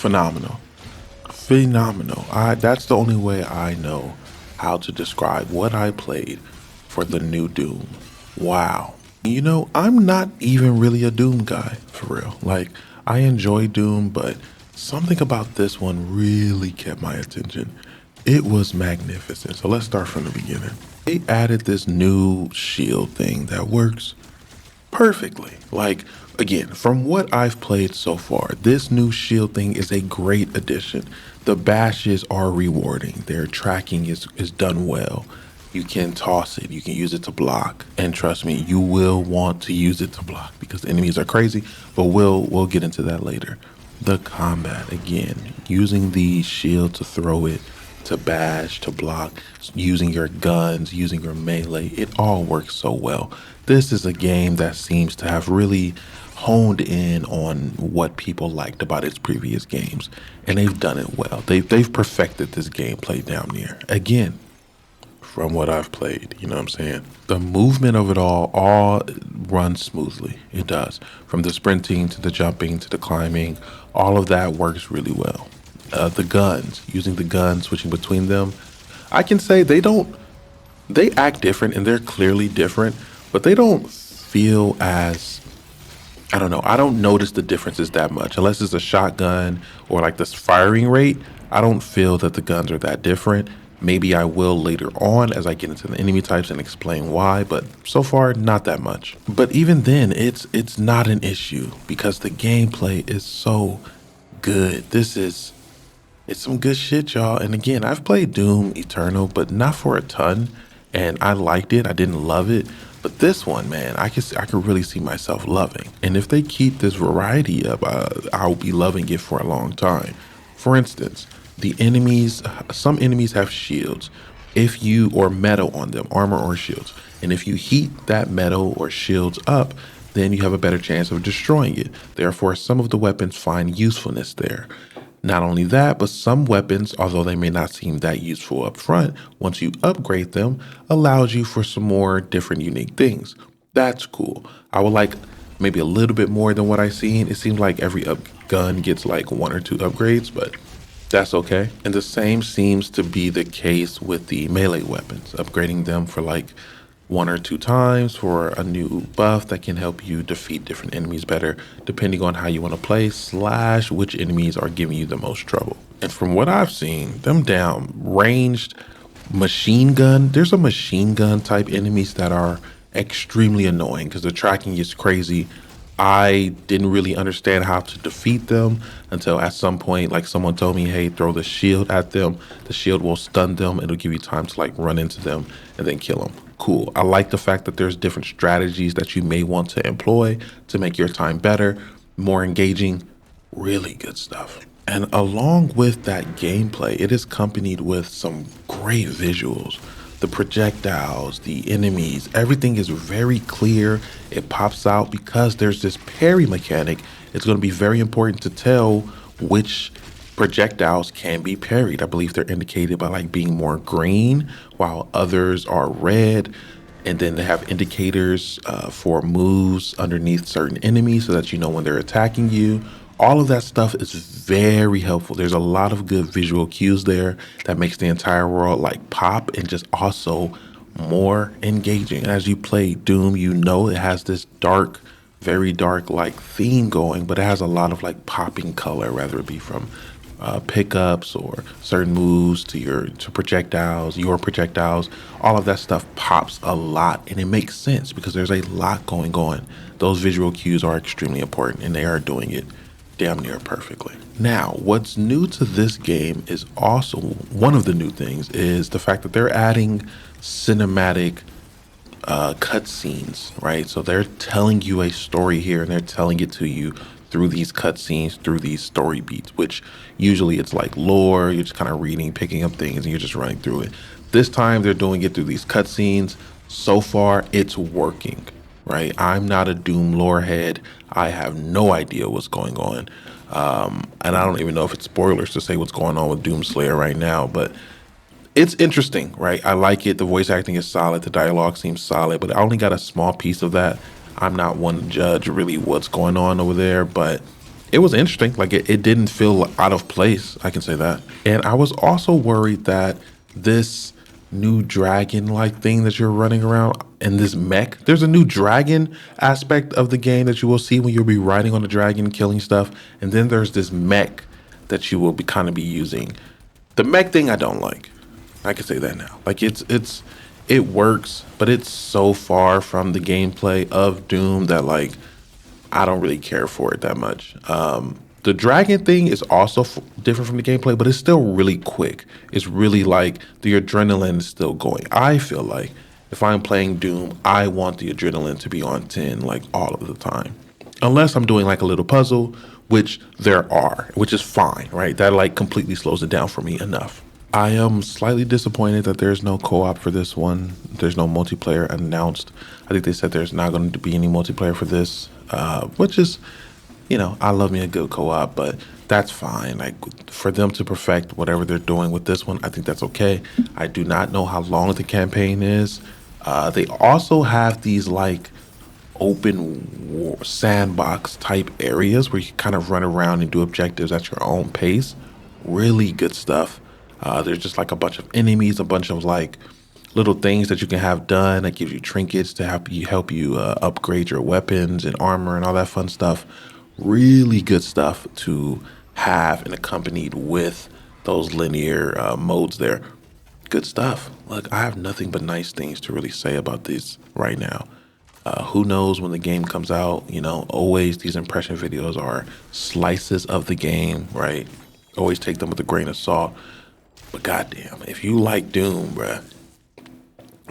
Phenomenal. Phenomenal. That's the only way I know how to describe what I played for the new Doom. Wow. You know, I'm not even really a Doom guy, for real. Like, I enjoy Doom, but something about this one really kept my attention. It was magnificent. So let's start from the beginning. They added this new shield thing that works perfectly. Like, again, from what I've played so far, this new shield thing is a great addition. The bashes are rewarding. Their tracking is done well. You can toss it, you can use it to block. And trust me, you will want to use it to block because the enemies are crazy, but we'll get into that later. The combat, again, using the shield to throw it, to bash, to block, using your guns, using your melee, it all works so well. This is a game that seems to have really honed in on what people liked about its previous games, and they've done it well. They've perfected this gameplay down near. Again, from what I've played, you know what I'm saying? The movement of it all runs smoothly. It does. From the sprinting to the jumping to the climbing, all of that works really well. The guns, using the guns, switching between them, I can say they act different and they're clearly different, but they don't feel as, I don't know, I don't notice the differences that much. Unless it's a shotgun or like this firing rate, I don't feel that the guns are that different. Maybe I will later on as I get into the enemy types and explain why, but so far not that much. But even then, it's not an issue because the gameplay is so good. It's some good shit, y'all. And again, I've played Doom Eternal, but not for a ton. And I liked it. I didn't love it. But this one, man, I could really see myself loving. And if they keep this variety up, I'll be loving it for a long time. For instance, some enemies have shields. If you, or metal on them, armor or shields. And if you heat that metal or shields up, then you have a better chance of destroying it. Therefore, some of the weapons find usefulness there. Not only that, but some weapons, although they may not seem that useful up front, once you upgrade them, allows you for some more different unique things. That's cool. I would like maybe a little bit more than what I've seen. It seems like every gun gets like 1 or 2 upgrades, but that's okay. And the same seems to be the case with the melee weapons, upgrading them for like 1 or 2 times for a new buff that can help you defeat different enemies better, depending on how you want to play, / which enemies are giving you the most trouble. And from what I've seen, them down ranged machine gun, there's a machine gun type enemies that are extremely annoying because the tracking is crazy. I didn't really understand how to defeat them until at some point, like someone told me, hey, throw the shield at them. The shield will stun them. It'll give you time to like run into them and then kill them. Cool. I like the fact that there's different strategies that you may want to employ to make your time better, more engaging, really good stuff. And along with that gameplay, it is accompanied with some great visuals. The projectiles, the enemies, everything is very clear. It pops out because there's this parry mechanic. It's going to be very important to tell which projectiles can be parried. I believe they're indicated by like being more green while others are red. And then they have indicators for moves underneath certain enemies so that you know when they're attacking you. All of that stuff is very helpful. There's a lot of good visual cues there that makes the entire world like pop and just also more engaging. As you play Doom, you know it has this dark, very dark like theme going, but it has a lot of like popping color, whether it be from pickups or certain moves to projectiles, your projectiles. All of that stuff pops a lot, and it makes sense because there's a lot going on. Those visual cues are extremely important, and they are doing it damn near perfectly. Now, what's new to this game is also, one of the new things is the fact that they're adding cinematic cutscenes, right? So they're telling you a story here and they're telling it to you through these cutscenes, through these story beats, which usually it's like lore, you're just kind of reading, picking up things, and you're just running through it. This time they're doing it through these cutscenes. So far, it's working, right? I'm not a Doom lore head. I have no idea what's going on. And I don't even know if it's spoilers to say what's going on with Doomslayer right now, but it's interesting, right? I like it. The voice acting is solid. The dialogue seems solid, but I only got a small piece of that. I'm not one to judge really what's going on over there, but it was interesting. Like it didn't feel out of place. I can say that. And I was also worried that this new dragon like thing that you're running around in this mech, there's a new dragon aspect of the game that you will see when you'll be riding on the dragon, killing stuff. And then there's this mech that you will be kind of be using. The mech thing I don't like. I can say that now. Like it works, but it's so far from the gameplay of Doom that like I don't really care for it that much. The dragon thing is also different from the gameplay, but it's still really quick. It's really like the adrenaline is still going. I feel like if I'm playing Doom, I want the adrenaline to be on 10 like all of the time. Unless I'm doing like a little puzzle, which there are, which is fine, right? That like completely slows it down for me enough. I am slightly disappointed that there's no co-op for this one. There's no multiplayer announced. I think they said there's not going to be any multiplayer for this, which is, I love me a good co-op, but that's fine. Like for them to perfect whatever they're doing with this one, I think that's okay. I do not know how long the campaign is. They also have these like sandbox type areas where you kind of run around and do objectives at your own pace. Really good stuff. There's just like a bunch of enemies, a bunch of like little things that you can have done that gives you trinkets to help you upgrade your weapons and armor and all that fun stuff. Really good stuff to have and accompanied with those linear modes there. Good stuff. Look, I have nothing but nice things to really say about this right now. Who knows when the game comes out? Always these impression videos are slices of the game, right? Always take them with a grain of salt. But goddamn, if you like Doom, bruh,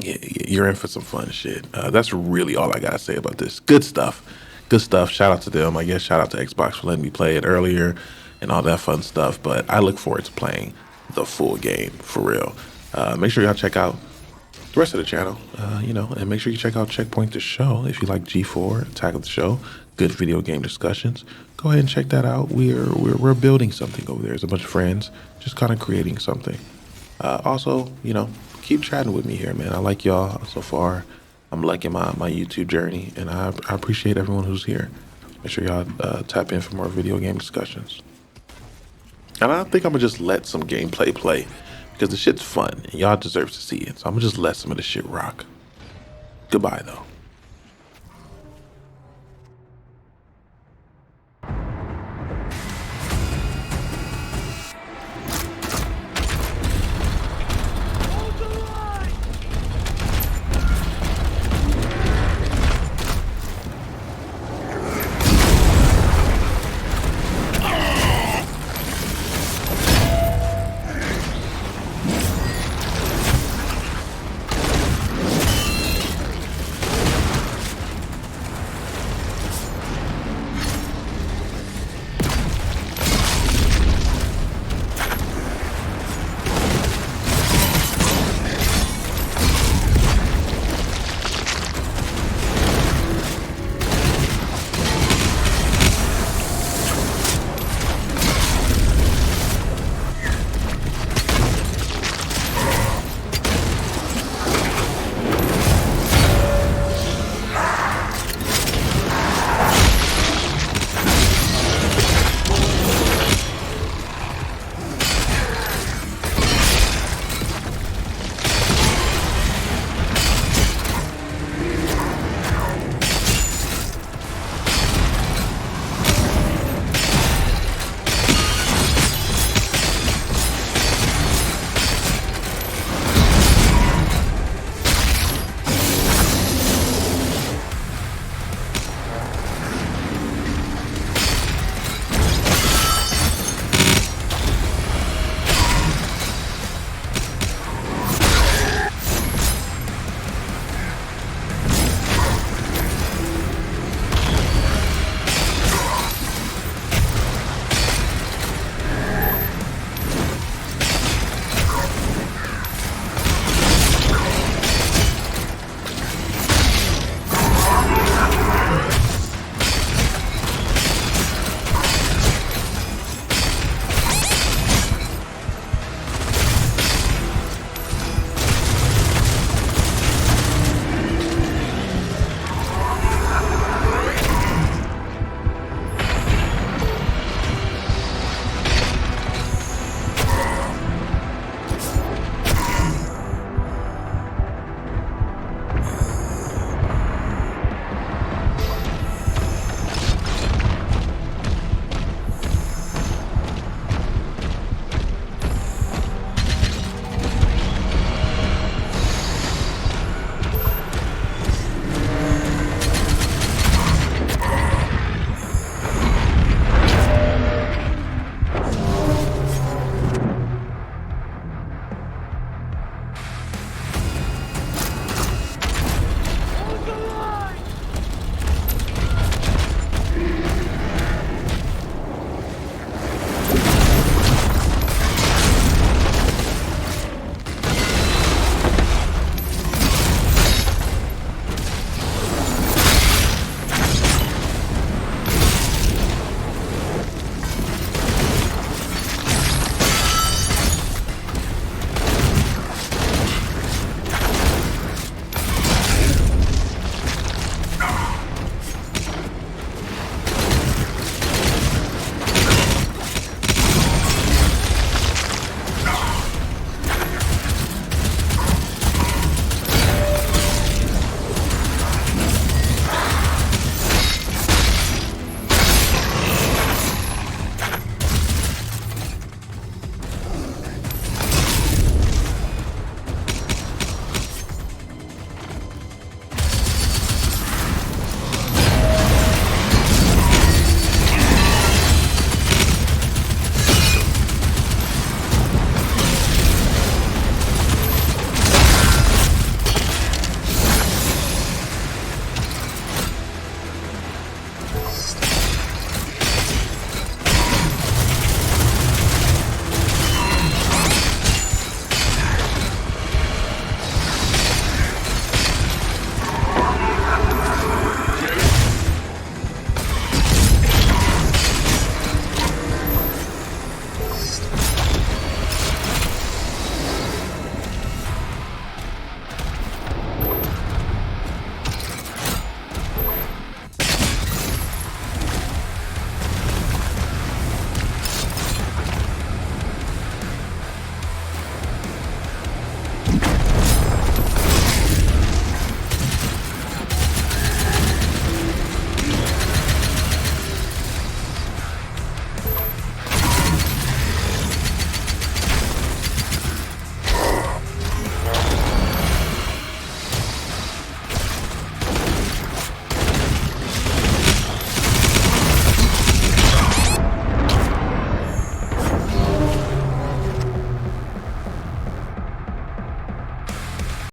you're in for some fun shit. That's really all I gotta say about this. Good stuff. Good stuff. Shout out to them. I guess shout out to Xbox for letting me play it earlier and all that fun stuff. But I look forward to playing the full game for real. Make sure y'all check out the rest of the channel, and make sure you check out Checkpoint the Show if you like G4, Attack of the Show, good video game discussions. Go ahead and check that out. We're building something over there. There's a bunch of friends just kind of creating something. Also, keep chatting with me here, man. I like y'all so far. I'm liking my YouTube journey, and I appreciate everyone who's here. Make sure y'all tap in for more video game discussions. And I think I'm gonna just let some gameplay play because the shit's fun and y'all deserve to see it. So I'm gonna just let some of the shit rock. Goodbye though.